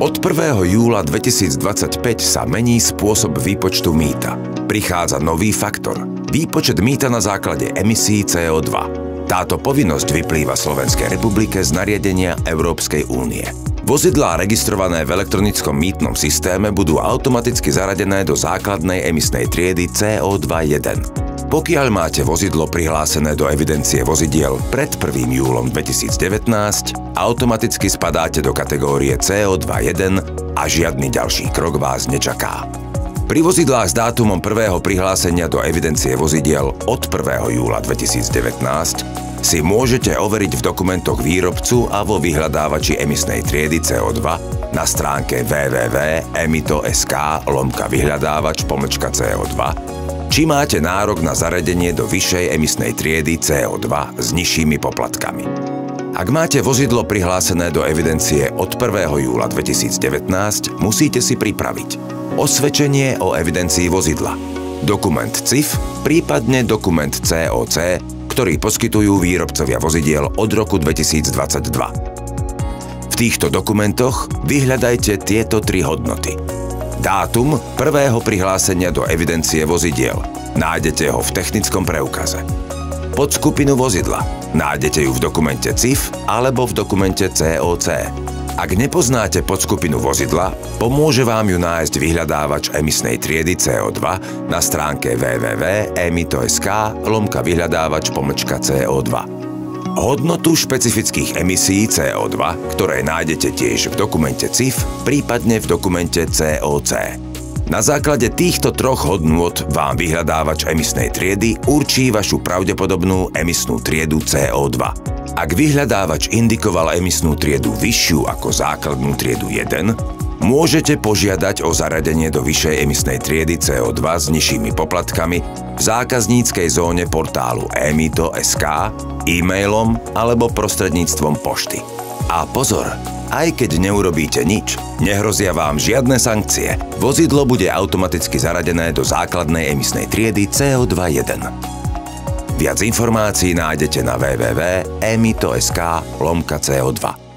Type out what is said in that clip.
Od 1. júla 2025 sa mení spôsob výpočtu mýta. Prichádza nový faktor – výpočet mýta na základe emisí CO2. Táto povinnosť vyplýva Slovenskej republike z nariadenia Európskej únie. Vozidlá registrované v elektronickom mýtnom systéme budú automaticky zaradené do základnej emisnej triedy CO2-1. Pokiaľ máte vozidlo prihlásené do evidencie vozidiel pred 1. júlom 2019, automaticky spadáte do kategórie CO2-1 a žiadny ďalší krok vás nečaká. Pri vozidlách s dátumom prvého prihlásenia do evidencie vozidiel od 1. júla 2019 si môžete overiť v dokumentoch výrobcu a vo vyhľadávači emisnej triedy CO2 na stránke www.emito.sk/vyhľadávač-CO2, či máte nárok na zaradenie do vyššej emisnej triedy CO2 s nižšími poplatkami. Ak máte vozidlo prihlásené do evidencie od 1. júla 2019, musíte si pripraviť osvedčenie o evidencii vozidla, dokument CIF, prípadne dokument COC, ktorý poskytujú výrobcovia vozidiel od roku 2022. V týchto dokumentoch vyhľadajte tieto tri hodnoty. Dátum prvého prihlásenia do evidencie vozidiel. Nájdete ho v technickom preukaze. Podskupinu vozidla. Nájdete ju v dokumente CIF alebo v dokumente COC. Ak nepoznáte podskupinu vozidla, pomôže vám ju nájsť vyhľadávač emisnej triedy CO2 na stránke www.emito.sk/vyhľadávač-CO2. Hodnotu špecifických emisí CO2, ktoré nájdete tiež v dokumente CIF, prípadne v dokumente COC. Na základe týchto troch hodnôt vám vyhľadávač emisnej triedy určí vašu pravdepodobnú emisnú triedu CO2. Ak vyhľadávač indikoval emisnú triedu vyššiu ako základnú triedu 1, môžete požiadať o zaradenie do vyššej emisnej triedy CO2 s nižšími poplatkami v zákazníckej zóne portálu emito.sk, e-mailom alebo prostredníctvom pošty. A pozor, aj keď neurobíte nič, nehrozia vám žiadne sankcie. Vozidlo bude automaticky zaradené do základnej emisnej triedy CO2-1. Viac informácií nájdete na www.emito.sk/CO2.